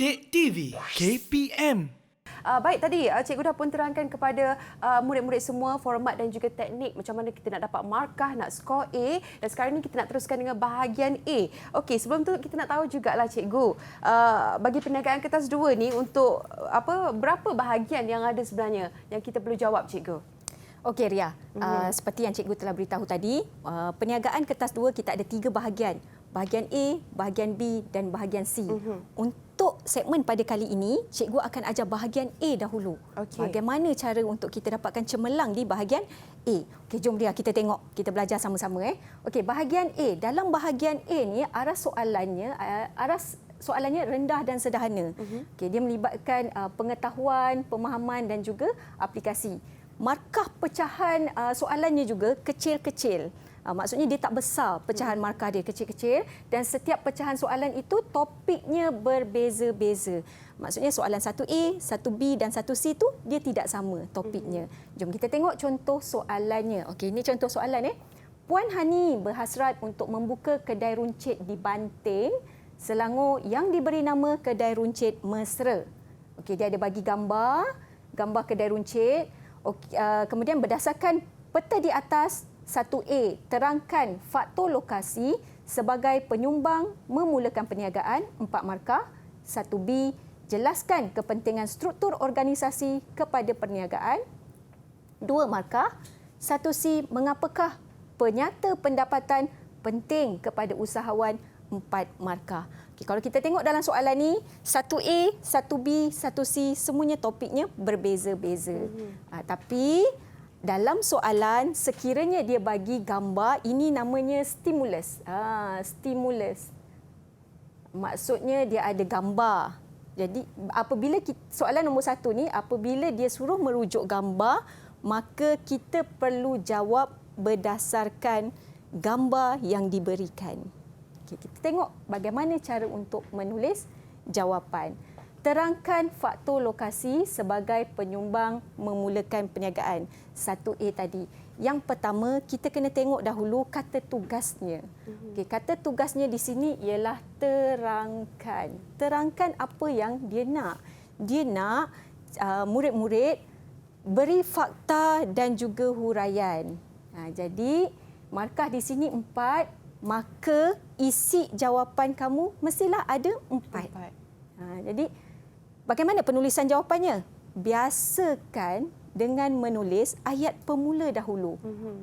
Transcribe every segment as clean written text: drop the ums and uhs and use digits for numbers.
Didik TV KPM. Baik, tadi cikgu dah pun terangkan kepada murid-murid semua format dan juga teknik macam mana kita nak dapat markah, nak skor A, dan sekarang ni kita nak teruskan dengan bahagian A. Okey, sebelum tu kita nak tahu jugalah cikgu, bagi perniagaan kertas 2 ni untuk berapa bahagian yang ada sebenarnya yang kita perlu jawab, cikgu? Okey Ria, seperti yang cikgu telah beritahu tadi, perniagaan kertas 2 kita ada 3 bahagian. Bahagian A, bahagian B dan bahagian C. Untuk segmen pada kali ini, cikgu akan ajar bahagian A dahulu. Bagaimana cara untuk kita dapatkan cemerlang di bahagian A. Okey, jom Ria kita tengok, kita belajar sama-sama. Okey, bahagian A. Dalam bahagian A ni arah soalannya rendah dan sederhana. Okey, dia melibatkan pengetahuan, pemahaman dan juga aplikasi. Markah pecahan soalannya juga kecil-kecil. Maksudnya dia tak besar, pecahan markah dia kecil-kecil, dan setiap pecahan soalan itu topiknya berbeza-beza. Maksudnya soalan 1A, 1B dan 1C itu dia tidak sama topiknya. Jom kita tengok contoh soalannya. Okey, ini contoh soalan. Puan Hani berhasrat untuk membuka kedai runcit di Banting, Selangor yang diberi nama Kedai Runcit Mesra. Okey, dia ada bagi gambar kedai runcit. Kemudian berdasarkan peta di atas, 1A, terangkan faktor lokasi sebagai penyumbang memulakan perniagaan, 4 markah. 1B, jelaskan kepentingan struktur organisasi kepada perniagaan, 2 markah. 1C, mengapakah penyata pendapatan penting kepada usahawan, 4 markah. Okay, kalau kita tengok dalam soalan ni, 1A, 1B, 1C, semuanya topiknya berbeza-beza. Tapi dalam soalan, sekiranya dia bagi gambar, ini namanya stimulus. Stimulus. Maksudnya dia ada gambar. Jadi apabila soalan nombor 1 ni, apabila dia suruh merujuk gambar, maka kita perlu jawab berdasarkan gambar yang diberikan. Okay, kita tengok bagaimana cara untuk menulis jawapan. Terangkan faktor lokasi sebagai penyumbang memulakan perniagaan. 1A tadi. Yang pertama, kita kena tengok dahulu kata tugasnya. Okay, kata tugasnya di sini ialah terangkan. Terangkan apa yang dia nak. Dia nak murid-murid beri fakta dan juga huraian. Jadi, markah di sini 4, maka isi jawapan kamu mestilah ada 4. Jadi, bagaimana penulisan jawapannya? Biasakan dengan menulis ayat pemula dahulu.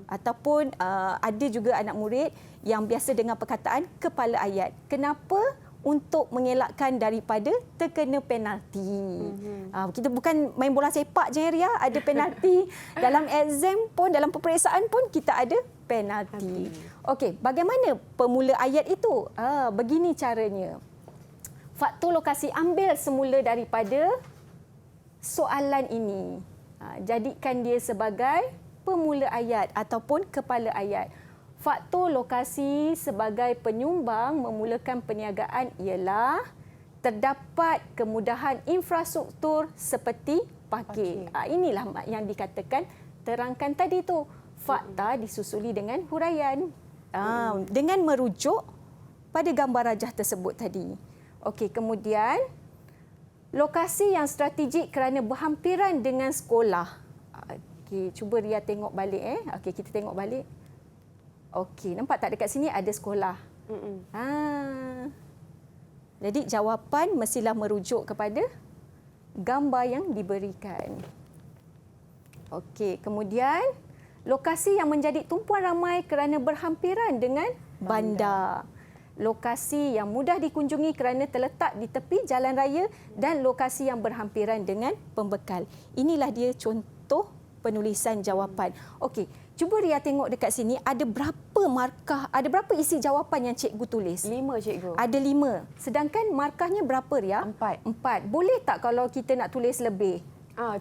Ataupun ada juga anak murid yang biasa dengan perkataan kepala ayat. Kenapa? Untuk mengelakkan daripada terkena penalti. Kita bukan main bola sepak je, Ria. Ada penalti. Dalam exam pun, dalam peperiksaan pun kita ada penalti. Okey, bagaimana pemula ayat itu? Begini caranya. Faktor lokasi, ambil semula daripada soalan ini. Jadikan dia sebagai pemula ayat ataupun kepala ayat. Faktor lokasi sebagai penyumbang memulakan perniagaan ialah terdapat kemudahan infrastruktur seperti parkir. Inilah yang dikatakan terangkan tadi tu. Fakta disusuli dengan huraian. Dengan merujuk pada gambar rajah tersebut tadi. Okey, kemudian lokasi yang strategik kerana berhampiran dengan sekolah. Okey, cuba Ria tengok balik. Okey, kita tengok balik. Okey, nampak tak dekat sini ada sekolah? Jadi jawapan mestilah merujuk kepada gambar yang diberikan. Okey, kemudian lokasi yang menjadi tumpuan ramai kerana berhampiran dengan bandar. Lokasi yang mudah dikunjungi kerana terletak di tepi jalan raya dan lokasi yang berhampiran dengan pembekal. Inilah dia contoh penulisan jawapan. Okey, cuba Ria tengok dekat sini ada berapa markah, ada berapa isi jawapan yang cikgu tulis? 5, cikgu. Ada 5. Sedangkan markahnya berapa, Ria? 4. Boleh tak kalau kita nak tulis lebih?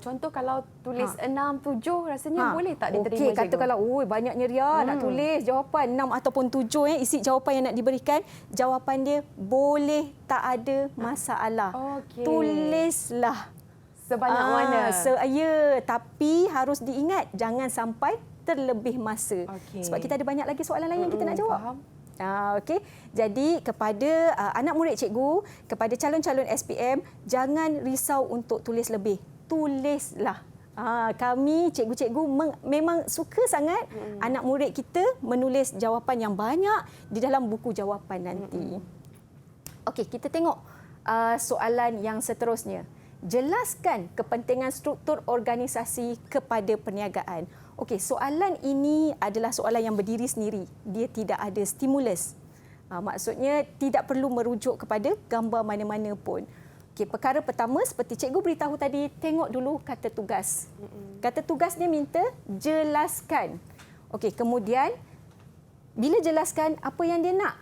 Contoh kalau tulis 6, 7 rasanya boleh tak diterima, Okey, kata cikgu? Kalau banyaknya Ria nak tulis jawapan 6 ataupun 7 isi jawapan yang nak diberikan, jawapan dia boleh tak ada masalah. Tulislah sebanyak mana. Tapi harus diingat jangan sampai terlebih masa. Sebab kita ada banyak lagi soalan lain yang kita nak jawab. Faham. Okey. Jadi kepada anak murid cikgu, kepada calon-calon SPM, jangan risau untuk tulis lebih. Tulislah. Kami cikgu-cikgu memang suka sangat anak murid kita menulis jawapan yang banyak di dalam buku jawapan nanti. Okey, kita tengok soalan yang seterusnya. Jelaskan kepentingan struktur organisasi kepada perniagaan. Okey, soalan ini adalah soalan yang berdiri sendiri. Dia tidak ada stimulus. Maksudnya tidak perlu merujuk kepada gambar mana-mana pun. Okey, perkara pertama seperti cikgu beritahu tadi, tengok dulu kata tugas. Kata tugas dia minta jelaskan. Okey, kemudian bila jelaskan apa yang dia nak,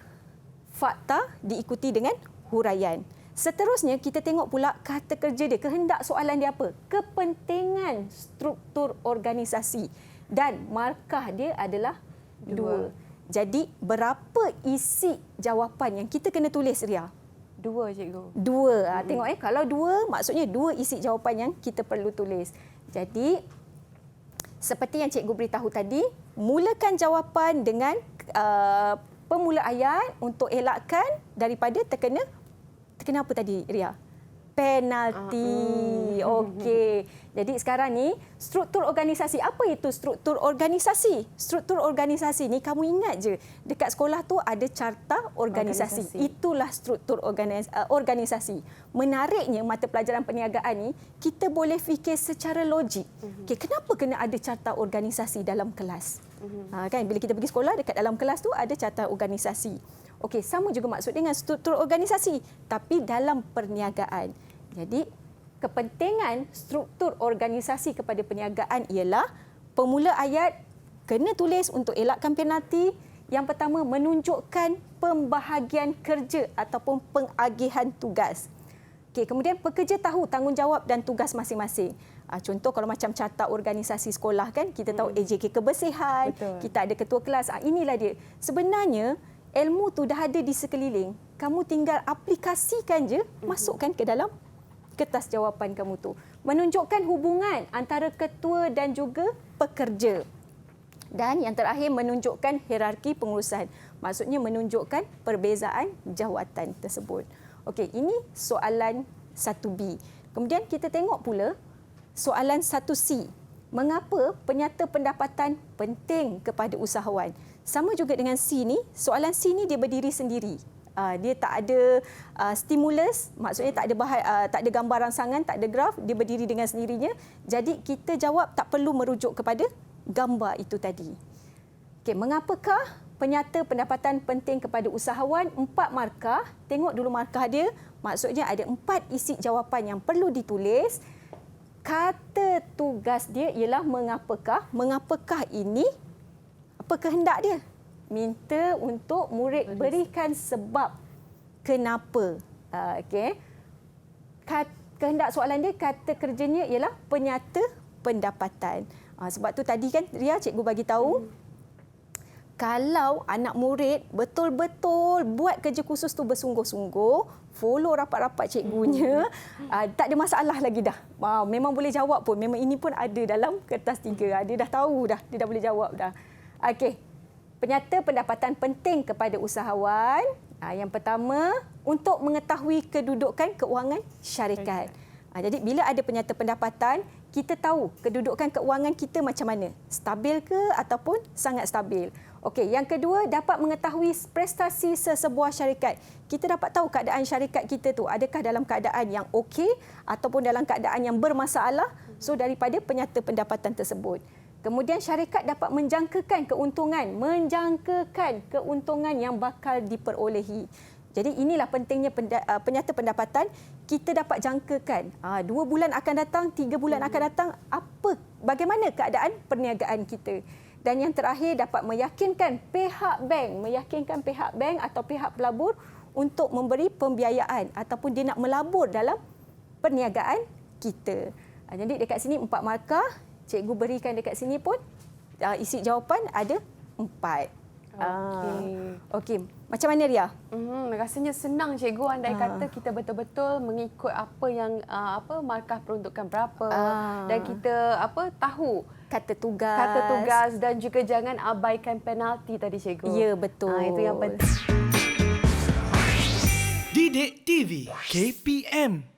fakta diikuti dengan huraian. Seterusnya kita tengok pula kata kerja dia, kehendak soalan dia apa? Kepentingan struktur organisasi dan markah dia adalah 2. Jadi berapa isi jawapan yang kita kena tulis, Ria? 2, cikgu. 2. Tengok kalau 2 maksudnya 2 isi jawapan yang kita perlu tulis. Jadi seperti yang cikgu beritahu tadi, mulakan jawapan dengan pemula ayat untuk elakkan daripada terkena apa tadi, Ria? Penalti. Okey. Jadi sekarang ni struktur organisasi. Apa itu struktur organisasi? Struktur organisasi ni kamu ingat je dekat sekolah tu ada carta organisasi. Itulah struktur organisasi. Menariknya mata pelajaran perniagaan ni kita boleh fikir secara logik. Okey, kenapa kena ada carta organisasi dalam kelas? Kan bila kita pergi sekolah dekat dalam kelas tu ada carta organisasi. Okey, sama juga maksud dengan struktur organisasi tapi dalam perniagaan. Jadi, kepentingan struktur organisasi kepada perniagaan ialah pemula ayat kena tulis untuk elakkan penalti. Yang pertama, menunjukkan pembahagian kerja ataupun pengagihan tugas. Okey, kemudian pekerja tahu tanggungjawab dan tugas masing-masing. Contoh kalau macam carta organisasi sekolah kan, kita tahu AJK kebersihan, kita ada ketua kelas. Inilah dia. Sebenarnya, ilmu tu dah ada di sekeliling. Kamu tinggal aplikasikan je, masukkan ke dalam kertas jawapan kamu tu. Menunjukkan hubungan antara ketua dan juga pekerja. Dan yang terakhir, menunjukkan hierarki pengurusan. Maksudnya menunjukkan perbezaan jawatan tersebut. Okey, ini soalan 1B. Kemudian kita tengok pula soalan 1C. Mengapa penyata pendapatan penting kepada usahawan? Sama juga dengan C ni, soalan C ni dia berdiri sendiri. Dia tak ada stimulus, maksudnya tak ada gambar rangsangan, tak ada graf, dia berdiri dengan sendirinya. Jadi kita jawab tak perlu merujuk kepada gambar itu tadi. Okey, mengapakah penyata pendapatan penting kepada usahawan? 4 markah. Tengok dulu markah dia. Maksudnya ada 4 isi jawapan yang perlu ditulis. Kata tugas dia ialah mengapakah. Mengapakah ini? Apa kehendak dia? Minta untuk murid berikan sebab kenapa. Okey. Kehendak soalan dia, kata kerjanya ialah penyata pendapatan. Sebab tu tadi kan Ria, cikgu bagi tahu kalau anak murid betul-betul buat kerja khusus tu bersungguh-sungguh, follow rapat-rapat cikgunya, tak ada masalah lagi dah. Memang boleh jawab pun. Memang ini pun ada dalam kertas 3. Dia dah tahu dah, dia dah boleh jawab dah. Okey. Penyata pendapatan penting kepada usahawan. Yang pertama, untuk mengetahui kedudukan keuangan syarikat. Jadi bila ada penyata pendapatan, kita tahu kedudukan keuangan kita macam mana. Stabil ke ataupun sangat stabil. Okey, yang kedua, dapat mengetahui prestasi sesebuah syarikat. Kita dapat tahu keadaan syarikat kita tu adakah dalam keadaan yang okey ataupun dalam keadaan yang bermasalah. So daripada penyata pendapatan tersebut. Kemudian syarikat dapat menjangkakan keuntungan yang bakal diperolehi. Jadi inilah pentingnya penyata pendapatan. Kita dapat jangkakan 2 bulan akan datang, 3 bulan akan datang, bagaimana keadaan perniagaan kita. Dan yang terakhir, dapat meyakinkan pihak bank atau pihak pelabur untuk memberi pembiayaan ataupun dia nak melabur dalam perniagaan kita. Jadi dekat sini 4 markah. Cikgu berikan dekat sini pun isi jawapan ada 4. Okey. Macam mana Ria? Rasanya senang cikgu andai kata kita betul-betul mengikut apa yang markah peruntukan berapa dan kita tahu Kata kata tugas dan juga jangan abaikan penalti tadi cikgu. Ya, betul. Itu yang penting. Didik TV KPM